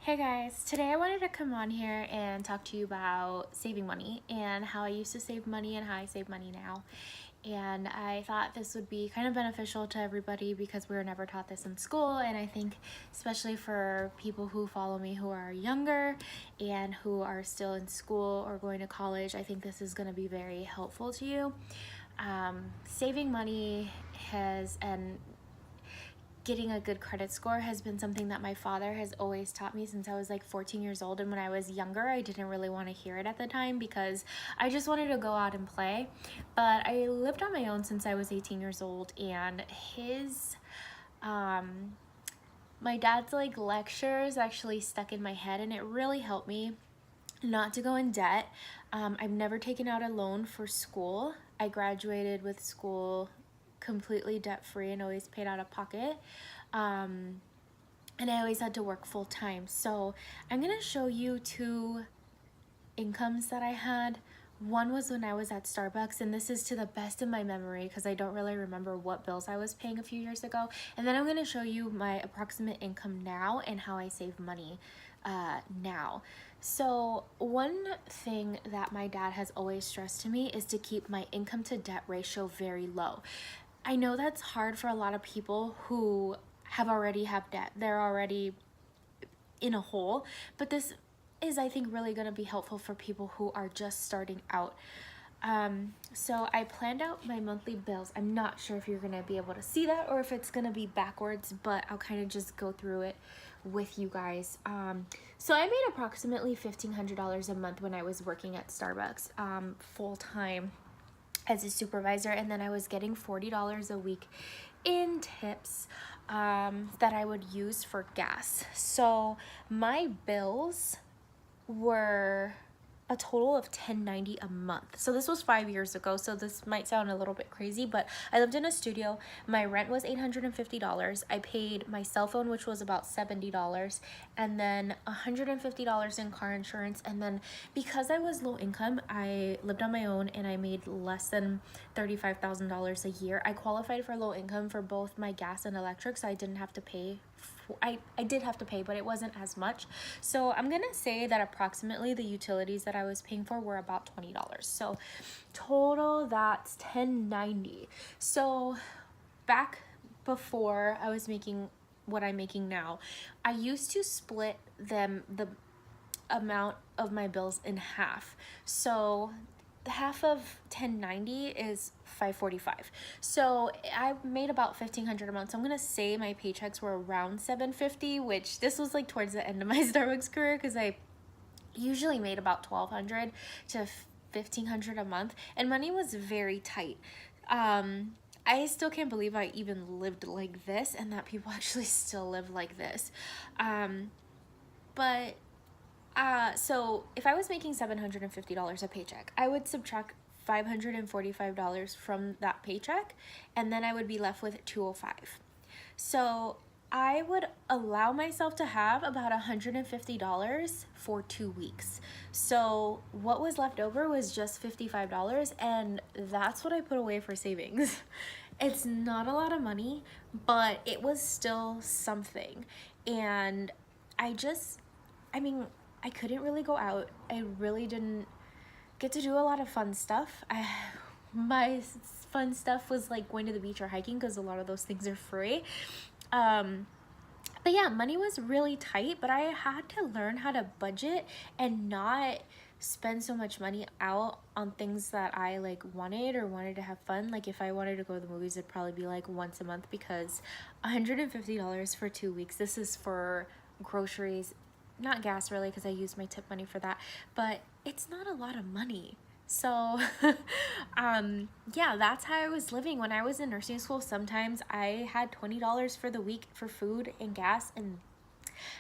Hey guys, today I wanted to come on here and talk to you about saving money and how I used to save money and how I save money now. And I thought this would be kind of beneficial to everybody because we were never taught this in school. And I think especially for people who follow me who are younger and who are still in school or going to college, I think this is going to be very helpful to you. Saving money and getting a good credit score has been something that my father has always taught me since I was like 14 years old. And when I was younger, I didn't really want to hear it at the time because I just wanted to go out and play. But I lived on my own since I was 18 years old, and my dad's like lectures actually stuck in my head, and it really helped me not to go in debt. I've never taken out a loan for school. I graduated with school completely debt free and always paid out of pocket. And I always had to work full time. So I'm gonna show you two incomes that I had. One was when I was at Starbucks, and this is to the best of my memory because I don't really remember what bills I was paying a few years ago. And then I'm gonna show you my approximate income now and how I save money now. So one thing that my dad has always stressed to me is to keep my income to debt ratio very low. I know that's hard for a lot of people who already have debt. They're already in a hole, but this is, I think, really going to be helpful for people who are just starting out. So I planned out my monthly bills. I'm not sure if you're going to be able to see that or if it's going to be backwards, but I'll kind of just go through it with you guys. So I made approximately $1,500 a month when I was working at Starbucks full time as a supervisor, and then I was getting $40 a week in tips that I would use for gas. So my bills were a total of $10.90 a month. So this was 5 years ago, so this might sound a little bit crazy, but I lived in a studio. My rent was $850. I paid my cell phone, which was about $70, and then $150 in car insurance. And then because I was low income, I lived on my own and I made less than $35,000 a year. I qualified for low income for both my gas and electric, so I didn't have to pay. I did have to pay, but it wasn't as much. So I'm gonna say that approximately the utilities that I was paying for were about $20. So total, that's $10.90. So back before I was making what I'm making now, I used to split the amount of my bills in half. So half of $10.90 is $545. So I made about $1,500 a month. So I'm gonna say my paychecks were around $750, which this was like towards the end of my Starbucks career because I usually made about $1,200 to $1,500 a month, and money was very tight. I still can't believe I even lived like this and that people actually still live like this. But so if I was making $750 a paycheck, I would subtract $545 from that paycheck, and then I would be left with $205. So I would allow myself to have about $150 for 2 weeks. So what was left over was just $55, and that's what I put away for savings. It's not a lot of money, but it was still something. And I mean, I couldn't really go out. I really didn't get to do a lot of fun stuff. My fun stuff was like going to the beach or hiking because a lot of those things are free. But yeah, money was really tight, but I had to learn how to budget and not spend so much money out on things that I like wanted or wanted to have fun. Like if I wanted to go to the movies, it'd probably be like once a month, because $150 for 2 weeks, this is for groceries, not gas really because I used my tip money for that, but it's not a lot of money. So yeah, that's how I was living when I was in nursing school. Sometimes I had $20 for the week for food and gas, and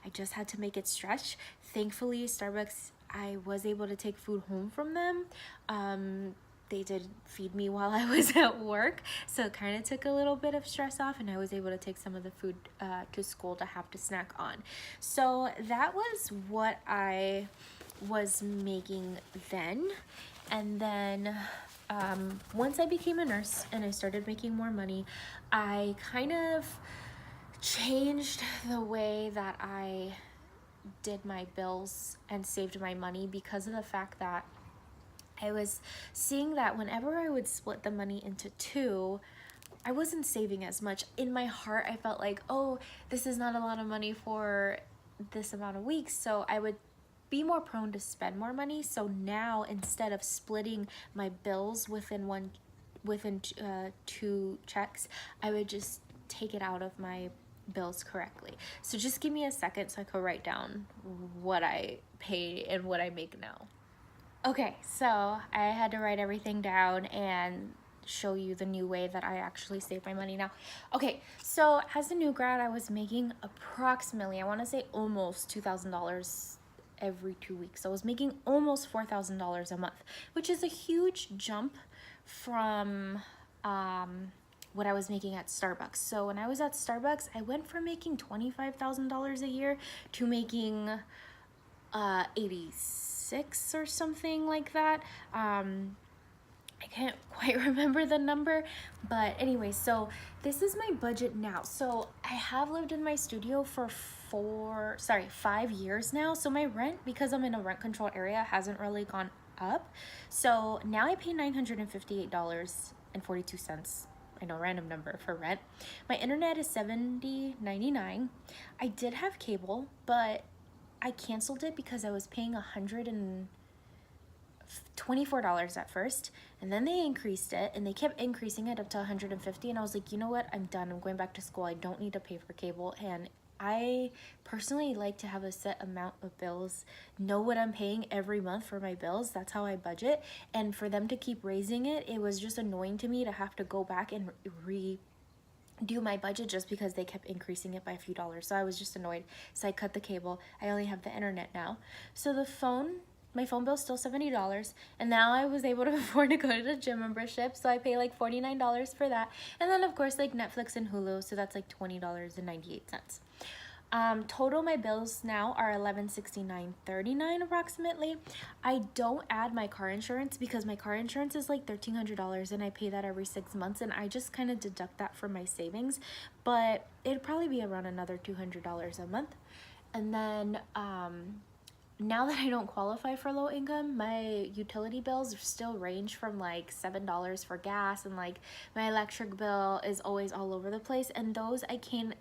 I just had to make it stretch. Thankfully, Starbucks, I was able to take food home from them. They did feed me while I was at work, so it kind of took a little bit of stress off, and I was able to take some of the food to school to have to snack on. So that was what I was making then. And then once I became a nurse and I started making more money, I kind of changed the way that I did my bills and saved my money because of the fact that I was seeing that whenever I would split the money into two, I wasn't saving as much. In my heart, I felt like, oh, this is not a lot of money for this amount of weeks. So I would be more prone to spend more money. So now, instead of splitting my bills within two checks, I would just take it out of my bills correctly. So just give me a second so I could write down what I pay and what I make now. Okay, so I had to write everything down and show you the new way that I actually save my money now. Okay, so as a new grad, I was making approximately, I want to say almost $2,000 every 2 weeks. So I was making almost $4,000 a month, which is a huge jump from what I was making at Starbucks. So when I was at Starbucks, I went from making $25,000 a year to making 86 or something like that. I can't quite remember the number, but anyway, so this is my budget now. So I have lived in my studio for 5 years now. So my rent, because I'm in a rent control area, hasn't really gone up. So now I pay $958.42. I know, random number for rent. My internet is $70.99. I did have cable, but I canceled it because I was paying $124 at first, and then they increased it, and they kept increasing it up to $150, and I was like, you know what, I'm done. I'm going back to school. I don't need to pay for cable. And I personally like to have a set amount of bills, know what I'm paying every month for my bills. That's how I budget. And for them to keep raising it, it was just annoying to me to have to go back and do my budget just because they kept increasing it by a few dollars. So I was just annoyed. So I cut the cable. I only have the internet now. So my phone bill's still $70, and now I was able to afford to go to the gym membership, so I pay like $49 for that. And then of course like Netflix and Hulu, so that's like $20.98. Total my bills now are $1169.39 approximately. I don't add my car insurance because my car insurance is like $1,300 and I pay that every 6 months, and I just kind of deduct that from my savings, but it'd probably be around another $200 a month. And then now that I don't qualify for low income, my utility bills still range from like $7 for gas, and like my electric bill is always all over the place, and those I kind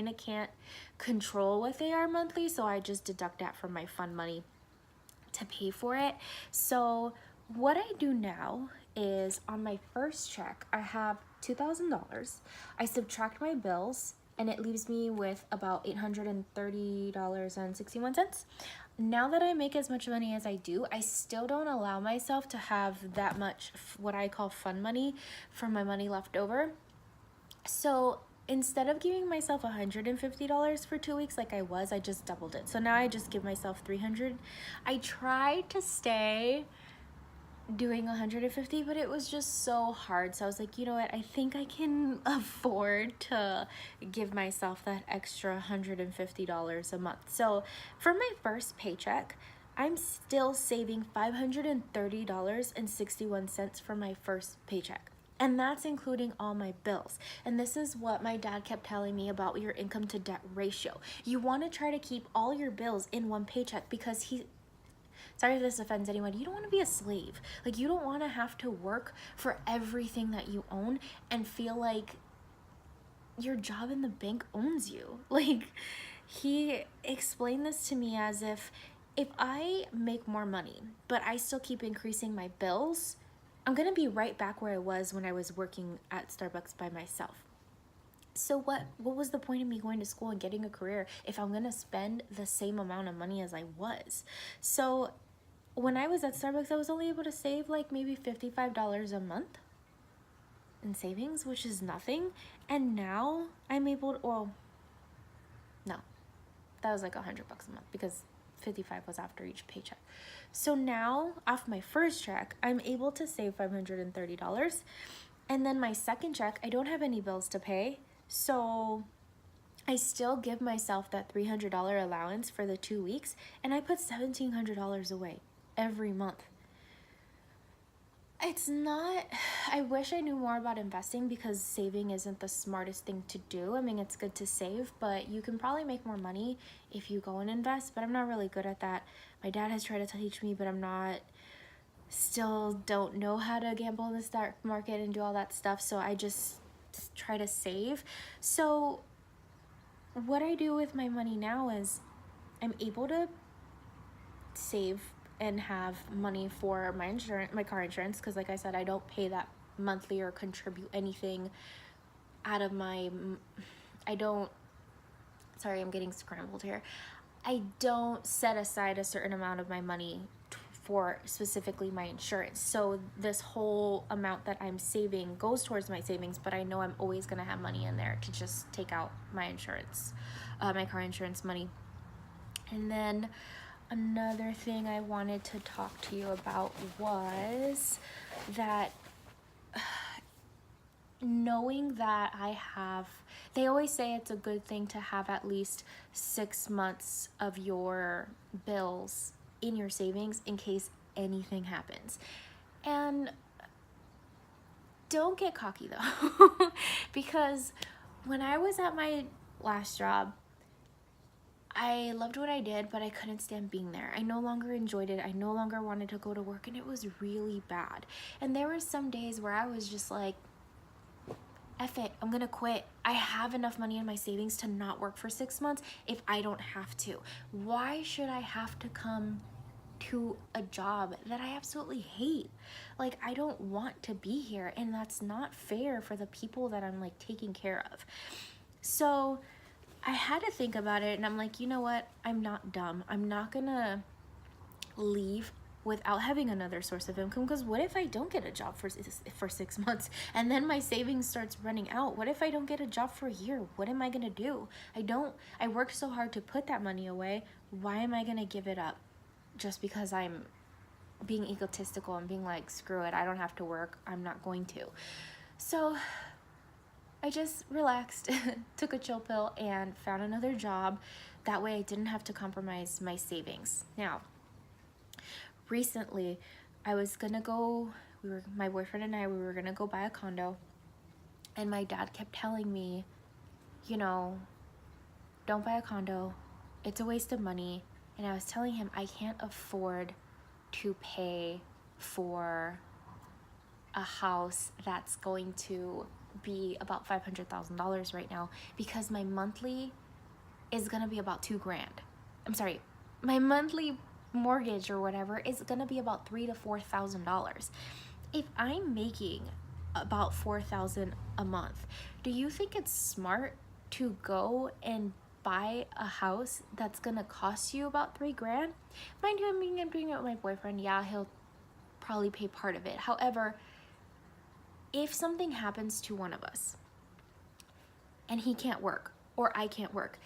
of can't control what they are monthly, so I just deduct that from my fund money to pay for it. So what I do now is on my first check, I have $2,000. I subtract my bills, and it leaves me with about $830.61. Now that I make as much money as I do, I still don't allow myself to have that much what I call fun money from my money left over. So instead of giving myself $150 for 2 weeks like I just doubled it. So now I just give myself $300. I tried to stay doing 150, but it was just so hard. So I was like, you know what, I think I can afford to give myself that extra $150 a month. So for my first paycheck, I'm still saving $530.61 for my first paycheck. And that's including all my bills. And this is what my dad kept telling me about your income to debt ratio. You want to try to keep all your bills in one paycheck because sorry if this offends anyone, you don't want to be a slave. Like, you don't want to have to work for everything that you own and feel like your job in the bank owns you. Like, he explained this to me as if I make more money, but I still keep increasing my bills, I'm going to be right back where I was when I was working at Starbucks by myself. So what was the point of me going to school and getting a career if I'm going to spend the same amount of money as I was? So when I was at Starbucks, I was only able to save like maybe $55 a month in savings, which is nothing. And now I'm able to, well, no, that was like $100 a month because 55 was after each paycheck. So now off my first check, I'm able to save $530. And then my second check, I don't have any bills to pay. So I still give myself that $300 allowance for the 2 weeks, and I put $1,700 away every month. It's not, I wish I knew more about investing because saving isn't the smartest thing to do. I mean, it's good to save, but you can probably make more money if you go and invest, but I'm not really good at that. My dad has tried to teach me, but I'm not, still don't know how to gamble in the stock market and do all that stuff, so I just try to save. So what I do with my money now is I'm able to save and have money for my insurance, my car insurance, because like I said, I don't pay that monthly or contribute anything out of my, I don't, sorry, I'm getting scrambled here. I don't set aside a certain amount of my money for specifically my insurance. So this whole amount that I'm saving goes towards my savings, but I know I'm always gonna have money in there to just take out my insurance, my car insurance money. And then another thing I wanted to talk to you about was that knowing that I have, they always say it's a good thing to have at least 6 months of your bills in your savings in case anything happens. And don't get cocky though, because when I was at my last job, I loved what I did, but I couldn't stand being there. I no longer enjoyed it. I no longer wanted to go to work, and it was really bad. And there were some days where I was just like, F it, I'm gonna quit. I have enough money in my savings to not work for 6 months if I don't have to. Why should I have to come to a job that I absolutely hate? Like, I don't want to be here, and that's not fair for the people that I'm like taking care of. So I had to think about it, and I'm like, you know what? I'm not dumb. I'm not gonna leave without having another source of income, because what if I don't get a job for 6 months and then my savings starts running out? What if I don't get a job for a year? What am I gonna do? I worked so hard to put that money away. Why am I gonna give it up just because I'm being egotistical and being like, screw it, I don't have to work, I'm not going to? So I just relaxed, took a chill pill, and found another job. That way I didn't have to compromise my savings. Now, recently, I was gonna go, my boyfriend and I, we were gonna go buy a condo, and my dad kept telling me, you know, don't buy a condo, it's a waste of money. And I was telling him I can't afford to pay for a house that's going to be about $500,000 right now, because my monthly is gonna be about $2,000. I'm sorry, my monthly mortgage or whatever is gonna be about $3,000 to $4,000. If I'm making about $4,000 a month, do you think it's smart to go and buy a house that's gonna cost you about $3,000? Mind you, I'm doing it with my boyfriend. Yeah, he'll probably pay part of it. However, if something happens to one of us and he can't work or I can't work,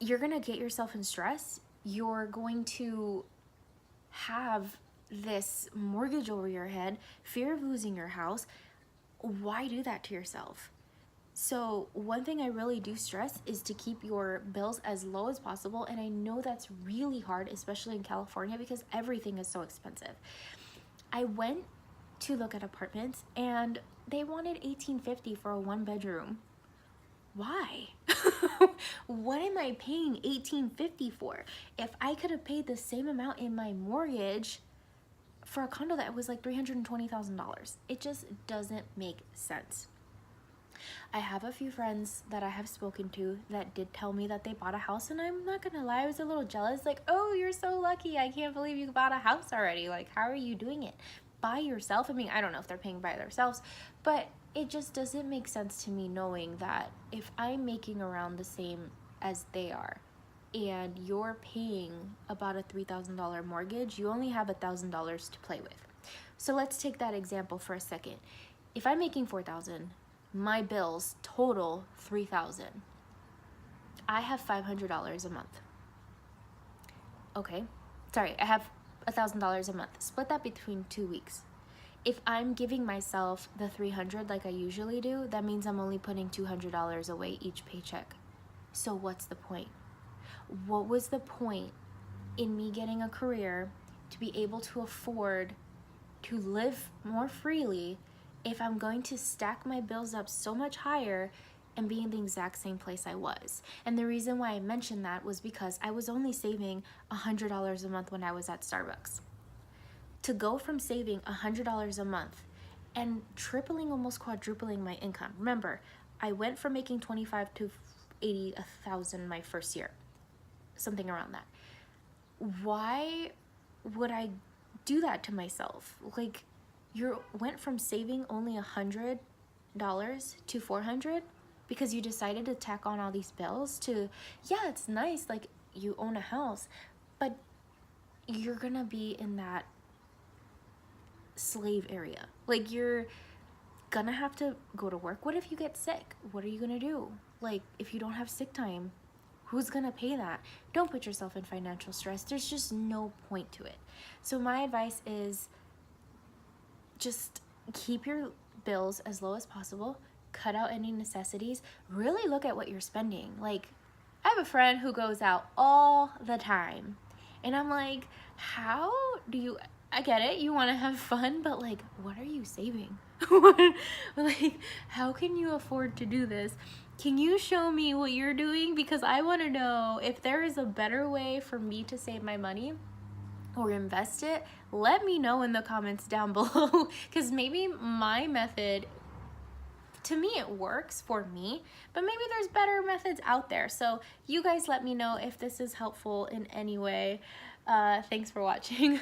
you're gonna get yourself in stress. You're going to have this mortgage over your head, fear of losing your house. Why do that to yourself? So one thing I really do stress is to keep your bills as low as possible. And I know that's really hard, especially in California, because everything is so expensive. I went to look at apartments and they wanted $1,850 for a 1-bedroom. Why? What am I paying $1,850 for? If I could have paid the same amount in my mortgage for a condo that was like $320,000. It just doesn't make sense. I have a few friends that I have spoken to that did tell me that they bought a house, and I'm not gonna lie, I was a little jealous. Like, oh, you're so lucky. I can't believe you bought a house already. Like, how are you doing it? By yourself? I mean, I don't know if they're paying by themselves, but it just doesn't make sense to me knowing that if I'm making around the same as they are and you're paying about a $3,000 mortgage, you only have $1,000 to play with. So let's take that example for a second. If I'm making $4,000, my bills total $3,000. I have $500 a month. Okay, sorry, I have $1,000 a month. Split that between 2 weeks. If I'm giving myself the $300 like I usually do, that means I'm only putting $200 away each paycheck. So what's the point? What was the point in me getting a career to be able to afford to live more freely if I'm going to stack my bills up so much higher and be in the exact same place I was? And the reason why I mentioned that was because I was only saving $100 a month when I was at Starbucks. To go from saving $100 a month and tripling, almost quadrupling my income. Remember, I went from making 25 to 80,000 my first year, something around that. Why would I do that to myself? Like, you went from saving only $100 to $400 because you decided to tack on all these bills to, yeah, it's nice, like you own a house, but you're gonna be in that slave area. Like, you're gonna have to go to work. What if you get sick? What are you gonna do? Like, if you don't have sick time, who's gonna pay that? Don't put yourself in financial stress. There's just no point to it. So my advice is just keep your bills as low as possible. Cut out any necessities. Really look at what you're spending. Like, I have a friend who goes out all the time, and I'm like, how do you, I get it, you want to have fun, but like, what are you saving? Like, how can you afford to do this? Can you show me what you're doing? Because I want to know if there is a better way for me to save my money or invest it. Let me know in the comments down below, because maybe my method, to me, it works for me, but maybe there's better methods out there. So you guys let me know if this is helpful in any way. Thanks for watching.